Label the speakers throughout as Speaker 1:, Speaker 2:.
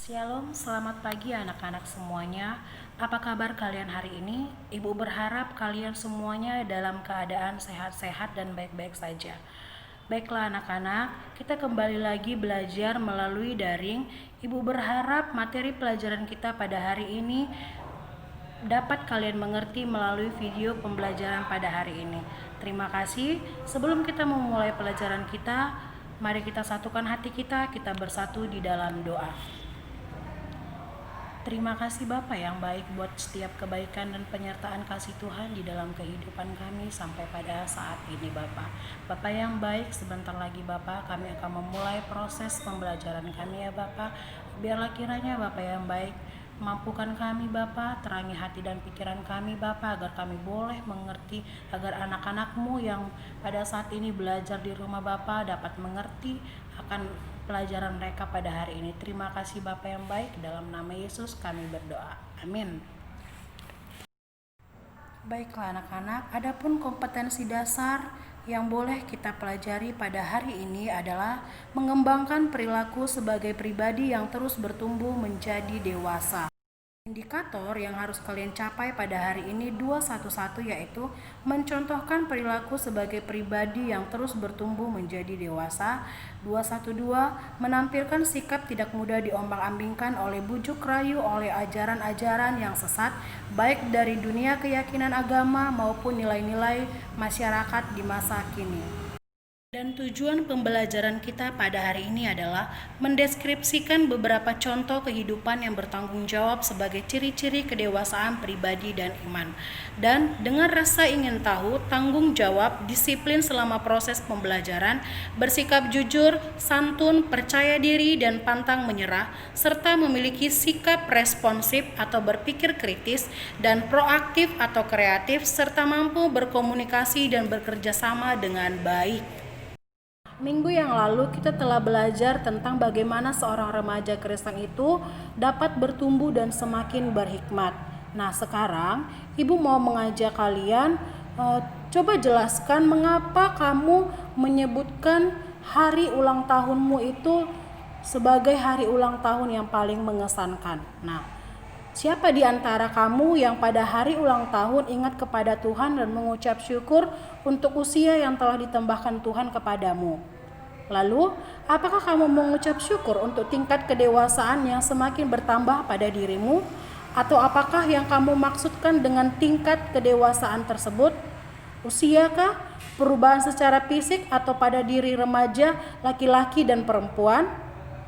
Speaker 1: Shalom, selamat pagi anak-anak semuanya. Apa kabar kalian hari ini? Ibu berharap kalian semuanya dalam keadaan sehat-sehat dan baik-baik saja. Baiklah anak-anak, kita kembali lagi belajar melalui daring. Ibu berharap materi pelajaran kita pada hari ini dapat kalian mengerti melalui video pembelajaran pada hari ini. Terima kasih. Sebelum kita memulai pelajaran kita, mari kita satukan hati kita bersatu di dalam doa. Terima kasih Bapa yang baik buat setiap kebaikan dan penyertaan kasih Tuhan di dalam kehidupan kami sampai pada saat ini Bapa. Bapa yang baik, sebentar lagi Bapa kami akan memulai proses pembelajaran kami ya Bapa. Biarlah kiranya Bapa yang baik mampukan kami Bapa, terangi hati dan pikiran kami Bapa, agar kami boleh mengerti, agar anak-anakmu yang pada saat ini belajar di rumah Bapa dapat mengerti akan pelajaran mereka pada hari ini. Terima kasih Bapa yang baik, dalam nama Yesus kami berdoa. Amin. Baiklah anak-anak, adapun kompetensi dasar yang boleh kita pelajari pada hari ini adalah mengembangkan perilaku sebagai pribadi yang terus bertumbuh menjadi dewasa. Indikator yang harus kalian capai pada hari ini 211 yaitu mencontohkan perilaku sebagai pribadi yang terus bertumbuh menjadi dewasa. 212 menampilkan sikap tidak mudah diombang-ambingkan oleh bujuk rayu oleh ajaran-ajaran yang sesat baik dari dunia keyakinan agama maupun nilai-nilai masyarakat di masa kini. Dan tujuan pembelajaran kita pada hari ini adalah mendeskripsikan beberapa contoh kehidupan yang bertanggung jawab sebagai ciri-ciri kedewasaan pribadi dan iman. Dan dengan rasa ingin tahu, tanggung jawab, disiplin selama proses pembelajaran, bersikap jujur, santun, percaya diri, dan pantang menyerah, serta memiliki sikap responsif atau berpikir kritis dan proaktif atau kreatif, serta mampu berkomunikasi dan bekerja sama dengan baik. Minggu yang lalu kita telah belajar tentang bagaimana seorang remaja Kristen itu dapat bertumbuh dan semakin berhikmat. Nah sekarang Ibu mau mengajak kalian coba jelaskan mengapa kamu menyebutkan hari ulang tahunmu itu sebagai hari ulang tahun yang paling mengesankan. Nah, siapa di antara kamu yang pada hari ulang tahun ingat kepada Tuhan dan mengucap syukur untuk usia yang telah ditambahkan Tuhan kepadamu? Lalu, apakah kamu mengucap syukur untuk tingkat kedewasaan yang semakin bertambah pada dirimu? Atau apakah yang kamu maksudkan dengan tingkat kedewasaan tersebut? Usiakah? Perubahan secara fisik atau pada diri remaja, laki-laki dan perempuan?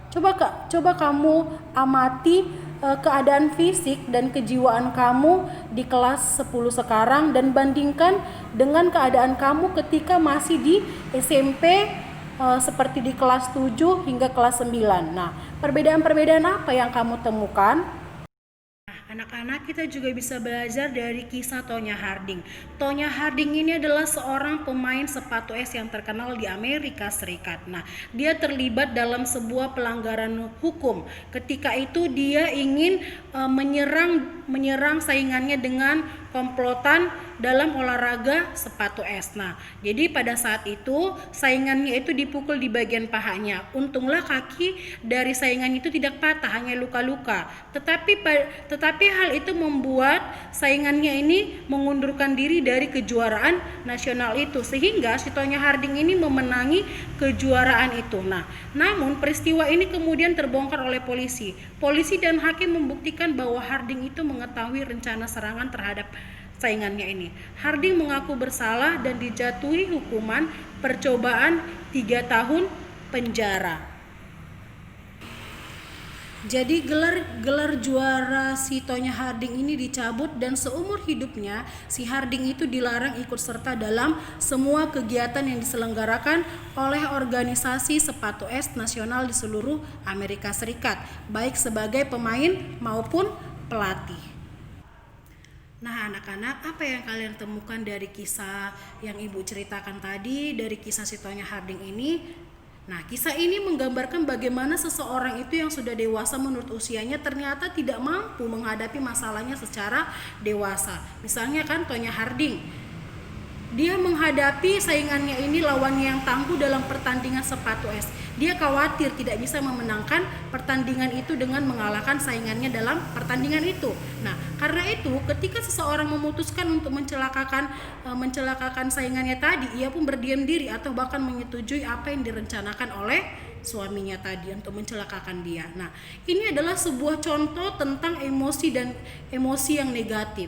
Speaker 1: Coba kamu amati keadaan fisik dan kejiwaan kamu di kelas 10 sekarang dan bandingkan dengan keadaan kamu ketika masih di SMP seperti di kelas 7 hingga kelas 9. Nah, perbedaan-perbedaan apa yang kamu temukan? Anak-anak, kita juga bisa belajar dari kisah Tonya Harding. Tonya Harding ini adalah seorang pemain sepatu es yang terkenal di Amerika Serikat. Nah, dia terlibat dalam sebuah pelanggaran hukum. Ketika itu dia ingin menyerang saingannya dengan komplotan dalam olahraga sepatu es. Nah, jadi pada saat itu saingannya itu dipukul di bagian pahanya. Untunglah kaki dari saingannya itu tidak patah, hanya luka-luka. Tetapi hal itu membuat saingannya ini mengundurkan diri dari kejuaraan nasional itu, sehingga si Tonya Harding ini memenangi kejuaraan itu. Nah, namun peristiwa ini kemudian terbongkar oleh polisi. Polisi dan hakim membuktikan bahwa Harding itu mengetahui rencana serangan terhadap saingannya ini. Harding mengaku bersalah dan dijatuhi hukuman percobaan 3 tahun penjara. Jadi gelar juara si Tonya Harding ini dicabut dan seumur hidupnya si Harding itu dilarang ikut serta dalam semua kegiatan yang diselenggarakan oleh organisasi sepatu es nasional di seluruh Amerika Serikat, baik sebagai pemain maupun pelatih. Nah anak-anak, apa yang kalian temukan dari kisah yang Ibu ceritakan tadi, dari kisah si Tonya Harding ini? Nah, kisah ini menggambarkan bagaimana seseorang itu yang sudah dewasa menurut usianya ternyata tidak mampu menghadapi masalahnya secara dewasa. Misalnya kan Tonya Harding, dia menghadapi saingannya ini lawannya yang tangguh dalam pertandingan sepatu es. Dia khawatir tidak bisa memenangkan pertandingan itu dengan mengalahkan saingannya dalam pertandingan itu. Nah, karena itu ketika seseorang memutuskan untuk mencelakakan saingannya tadi, ia pun berdiam diri atau bahkan menyetujui apa yang direncanakan oleh suaminya tadi untuk mencelakakan dia. Nah, ini adalah sebuah contoh tentang emosi yang negatif.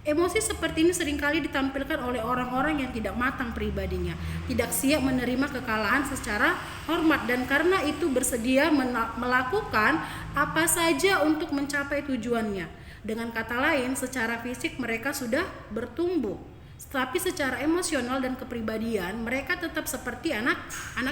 Speaker 1: Emosi seperti ini seringkali ditampilkan oleh orang-orang yang tidak matang pribadinya, tidak siap menerima kekalahan secara hormat, dan karena itu bersedia melakukan apa saja untuk mencapai tujuannya. Dengan kata lain, secara fisik mereka sudah bertumbuh, tapi secara emosional dan kepribadian mereka tetap seperti anak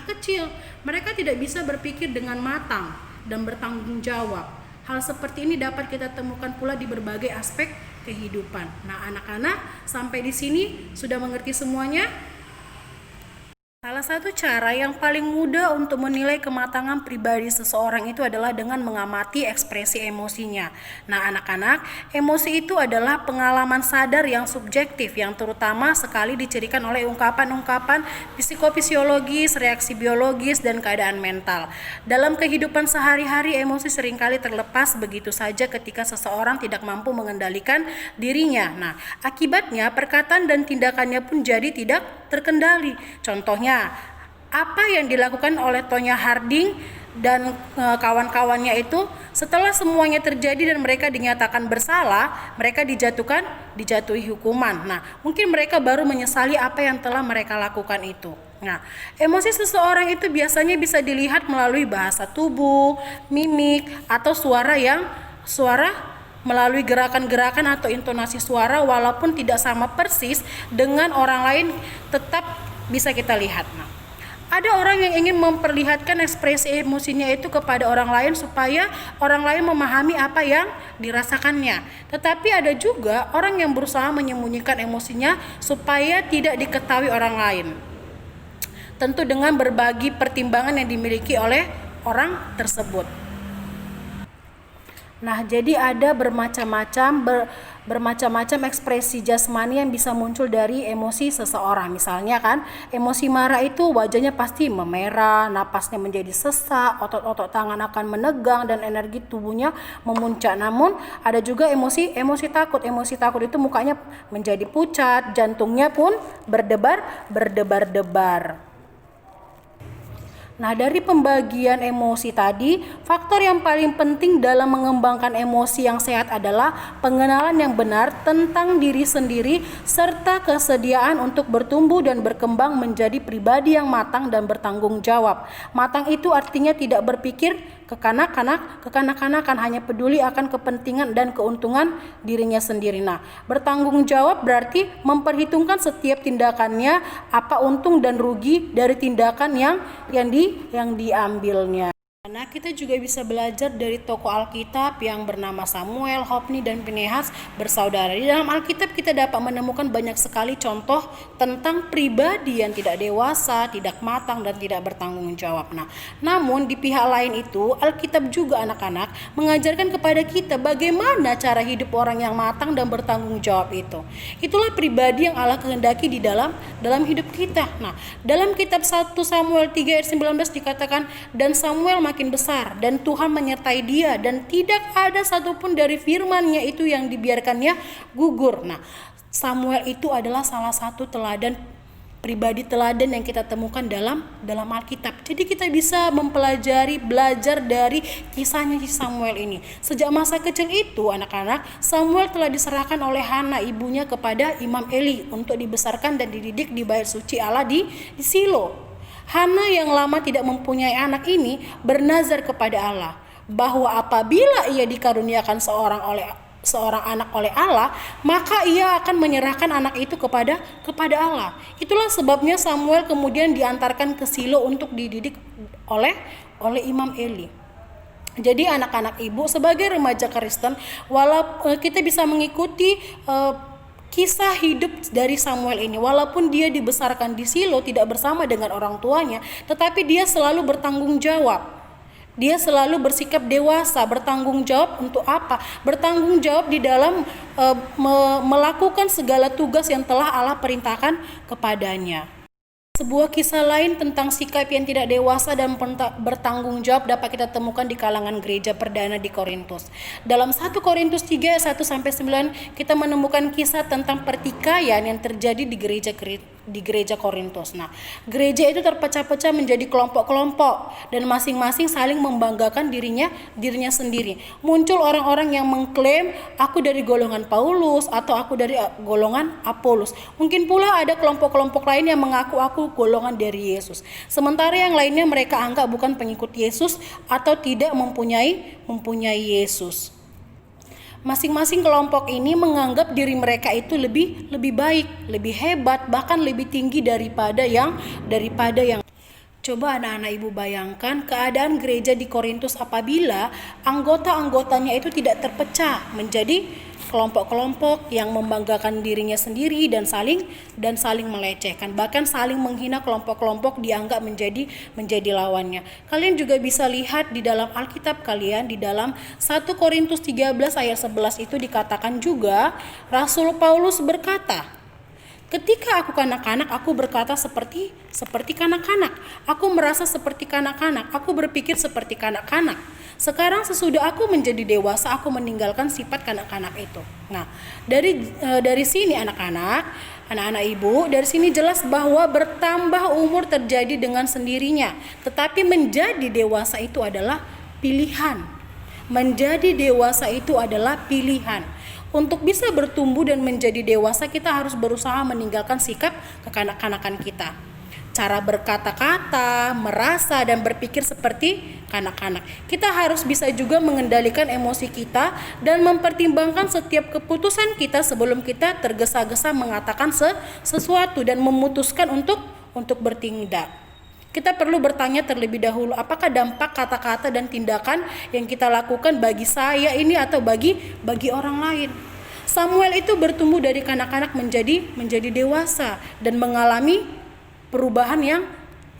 Speaker 1: kecil. Mereka tidak bisa berpikir dengan matang dan bertanggung jawab. Hal seperti ini dapat kita temukan pula di berbagai aspek kehidupan. Nah, anak-anak sampai di sini sudah mengerti semuanya? Salah satu cara yang paling mudah untuk menilai kematangan pribadi seseorang itu adalah dengan mengamati ekspresi emosinya. Nah, anak-anak, emosi itu adalah pengalaman sadar yang subjektif yang terutama sekali dicirikan oleh ungkapan-ungkapan psikofisiologis, reaksi biologis, dan keadaan mental. Dalam kehidupan sehari-hari, emosi seringkali terlepas begitu saja ketika seseorang tidak mampu mengendalikan dirinya. Nah, akibatnya perkataan dan tindakannya pun jadi tidak terkendali. Contohnya, apa yang dilakukan oleh Tonya Harding dan kawan-kawannya itu setelah semuanya terjadi dan mereka dinyatakan bersalah, mereka dijatuhi hukuman. Nah, mungkin mereka baru menyesali apa yang telah mereka lakukan itu. Nah, emosi seseorang itu biasanya bisa dilihat melalui bahasa tubuh, mimik, atau suara melalui gerakan-gerakan atau intonasi suara, walaupun tidak sama persis dengan orang lain tetap bisa kita lihat. Nah, ada orang yang ingin memperlihatkan ekspresi emosinya itu kepada orang lain supaya orang lain memahami apa yang dirasakannya. Tetapi ada juga orang yang berusaha menyembunyikan emosinya supaya tidak diketahui orang lain. Tentu dengan berbagi pertimbangan yang dimiliki oleh orang tersebut. Nah, jadi ada bermacam-macam ekspresi jasmani yang bisa muncul dari emosi seseorang. Misalnya kan, emosi marah itu wajahnya pasti memerah, napasnya menjadi sesak, otot-otot tangan akan menegang, dan energi tubuhnya memuncak. Namun ada juga emosi takut. Emosi takut itu mukanya menjadi pucat, jantungnya pun berdebar-debar. Nah, dari pembagian emosi tadi, faktor yang paling penting dalam mengembangkan emosi yang sehat adalah pengenalan yang benar tentang diri sendiri serta kesediaan untuk bertumbuh dan berkembang menjadi pribadi yang matang dan bertanggung jawab. Matang itu artinya tidak berpikir kekanak-kanakan, hanya peduli akan kepentingan dan keuntungan dirinya sendiri. Nah, bertanggung jawab berarti memperhitungkan setiap tindakannya, apa untung dan rugi dari tindakan yang diambilnya. Nah, kita juga bisa belajar dari tokoh Alkitab yang bernama Samuel, Hofni, dan Pinehas bersaudara. Di dalam Alkitab kita dapat menemukan banyak sekali contoh tentang pribadi yang tidak dewasa, tidak matang, dan tidak bertanggung jawab. Nah, namun di pihak lain itu, Alkitab juga anak-anak mengajarkan kepada kita bagaimana cara hidup orang yang matang dan bertanggung jawab itu. Itulah pribadi yang Allah kehendaki di dalam hidup kita. Nah, dalam kitab 1 Samuel 3 ayat 19 dikatakan, dan Samuel makin besar dan Tuhan menyertai dia dan tidak ada satupun dari firman-Nya itu yang dibiarkannya gugur. Nah, Samuel itu adalah salah satu pribadi teladan yang kita temukan dalam Alkitab. Jadi kita bisa belajar dari kisahnya Samuel ini. Sejak masa kecil itu, anak-anak, Samuel telah diserahkan oleh Hana ibunya kepada Imam Eli untuk dibesarkan dan dididik di bait suci Allah di Silo. Hana yang lama tidak mempunyai anak ini bernazar kepada Allah bahwa apabila ia dikaruniakan seorang anak oleh Allah, maka ia akan menyerahkan anak itu kepada Allah. Itulah sebabnya Samuel kemudian diantarkan ke Silo untuk dididik oleh Imam Eli. Jadi anak-anak ibu, sebagai remaja Kristen, walaupun kita bisa mengikuti kisah hidup dari Samuel ini, walaupun dia dibesarkan di Silo tidak bersama dengan orang tuanya, tetapi dia selalu bertanggung jawab. Dia selalu bersikap dewasa, bertanggung jawab untuk apa? Bertanggung jawab di dalam melakukan segala tugas yang telah Allah perintahkan kepadanya. Sebuah kisah lain tentang sikap yang tidak dewasa dan bertanggung jawab dapat kita temukan di kalangan gereja perdana di Korintus. Dalam 1 Korintus 3 ayat 1-9 kita menemukan kisah tentang pertikaian yang terjadi di gereja Korintus. Nah, gereja itu terpecah-pecah menjadi kelompok-kelompok dan masing-masing saling membanggakan dirinya sendiri. Muncul orang-orang yang mengklaim aku dari golongan Paulus atau aku dari golongan Apolos. Mungkin pula ada kelompok-kelompok lain yang mengaku aku golongan dari Yesus. Sementara yang lainnya mereka anggap bukan pengikut Yesus atau tidak mempunyai Yesus. Masing-masing kelompok ini menganggap diri mereka itu lebih baik, lebih hebat, bahkan lebih tinggi daripada yang Coba anak-anak ibu bayangkan keadaan gereja di Korintus apabila anggota-anggotanya itu tidak terpecah menjadi kelompok-kelompok yang membanggakan dirinya sendiri dan saling melecehkan, bahkan saling menghina. Kelompok-kelompok dianggap menjadi lawannya. Kalian juga bisa lihat di dalam Alkitab kalian, di dalam 1 Korintus 13 ayat 11 itu dikatakan juga, Rasul Paulus berkata, ketika aku kanak-kanak, aku berkata seperti kanak-kanak. Aku merasa seperti kanak-kanak. Aku berpikir seperti kanak-kanak. Sekarang sesudah aku menjadi dewasa, aku meninggalkan sifat kanak-kanak itu. Nah, dari sini anak-anak ibu, dari sini jelas bahwa bertambah umur terjadi dengan sendirinya. Tetapi menjadi dewasa itu adalah pilihan. Menjadi dewasa itu adalah pilihan. Untuk bisa bertumbuh dan menjadi dewasa, kita harus berusaha meninggalkan sikap kekanak-kanakan kita. Cara berkata-kata, merasa, dan berpikir seperti kanak-kanak. Kita harus bisa juga mengendalikan emosi kita dan mempertimbangkan setiap keputusan kita sebelum kita tergesa-gesa mengatakan sesuatu dan memutuskan untuk bertindak. Kita perlu bertanya terlebih dahulu, apakah dampak kata-kata dan tindakan yang kita lakukan bagi saya ini atau bagi orang lain. Samuel itu bertumbuh dari kanak-kanak menjadi dewasa dan mengalami perubahan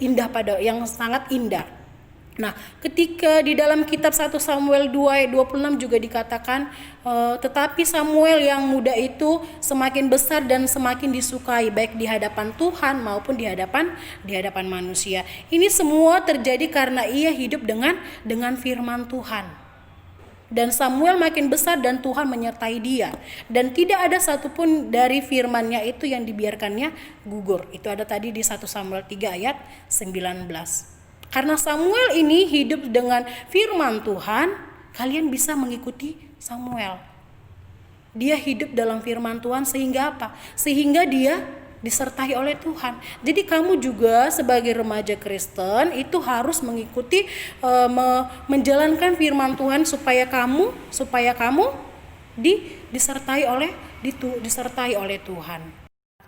Speaker 1: yang sangat indah. Nah, ketika di dalam kitab 1 Samuel 2 ayat 26 juga dikatakan, tetapi Samuel yang muda itu semakin besar dan semakin disukai baik di hadapan Tuhan maupun di hadapan manusia. Ini semua terjadi karena ia hidup dengan firman Tuhan. Dan Samuel makin besar dan Tuhan menyertai dia. Dan tidak ada satupun dari firman-Nya itu yang dibiarkannya gugur. Itu ada tadi di 1 Samuel 3 ayat 19. Karena Samuel ini hidup dengan firman Tuhan, kalian bisa mengikuti Samuel. Dia hidup dalam firman Tuhan sehingga apa? Sehingga dia disertai oleh Tuhan. Jadi kamu juga sebagai remaja Kristen itu harus mengikuti menjalankan firman Tuhan supaya kamu disertai oleh Tuhan.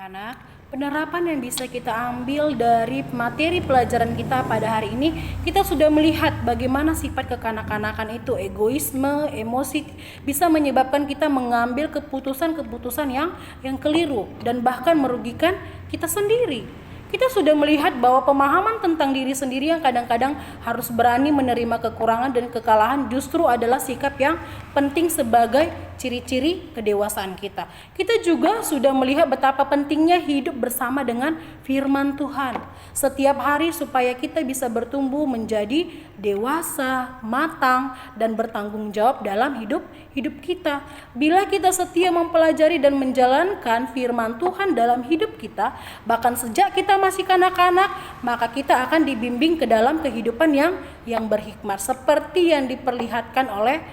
Speaker 1: Anak, penerapan yang bisa kita ambil dari materi pelajaran kita pada hari ini, kita sudah melihat bagaimana sifat kekanak-kanakan itu, egoisme, emosi bisa menyebabkan kita mengambil keputusan-keputusan yang keliru dan bahkan merugikan kita sendiri. Kita sudah melihat bahwa pemahaman tentang diri sendiri yang kadang-kadang harus berani menerima kekurangan dan kekalahan justru adalah sikap yang penting sebagai ciri-ciri kedewasaan kita. Kita juga sudah melihat betapa pentingnya hidup bersama dengan firman Tuhan setiap hari supaya kita bisa bertumbuh menjadi dewasa, matang, dan bertanggung jawab dalam hidup kita. Bila kita setia mempelajari dan menjalankan firman Tuhan dalam hidup kita, bahkan sejak kita masih kanak-kanak, maka kita akan dibimbing ke dalam kehidupan yang berhikmat seperti yang diperlihatkan oleh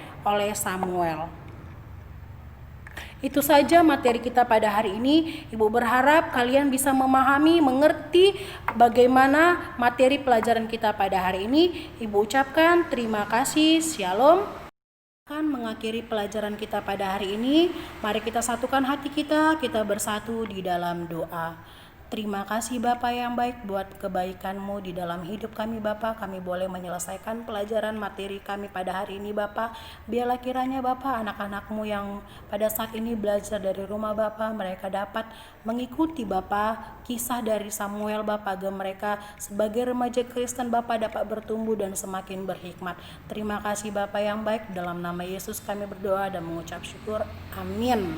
Speaker 1: Samuel. Itu saja materi kita pada hari ini. Ibu berharap kalian bisa memahami, mengerti bagaimana materi pelajaran kita pada hari ini. Ibu ucapkan terima kasih. Shalom. Akan mengakhiri pelajaran kita pada hari ini. Mari kita satukan hati kita bersatu di dalam doa. Terima kasih Bapa yang baik buat kebaikan-Mu di dalam hidup kami Bapa. Kami boleh menyelesaikan pelajaran materi kami pada hari ini Bapa. Biarlah kiranya Bapa anak-anak-Mu yang pada saat ini belajar dari rumah Bapa, mereka dapat mengikuti Bapa kisah dari Samuel Bapa, agar mereka sebagai remaja Kristen Bapa dapat bertumbuh dan semakin berhikmat. Terima kasih Bapa yang baik, dalam nama Yesus kami berdoa dan mengucap syukur. Amin.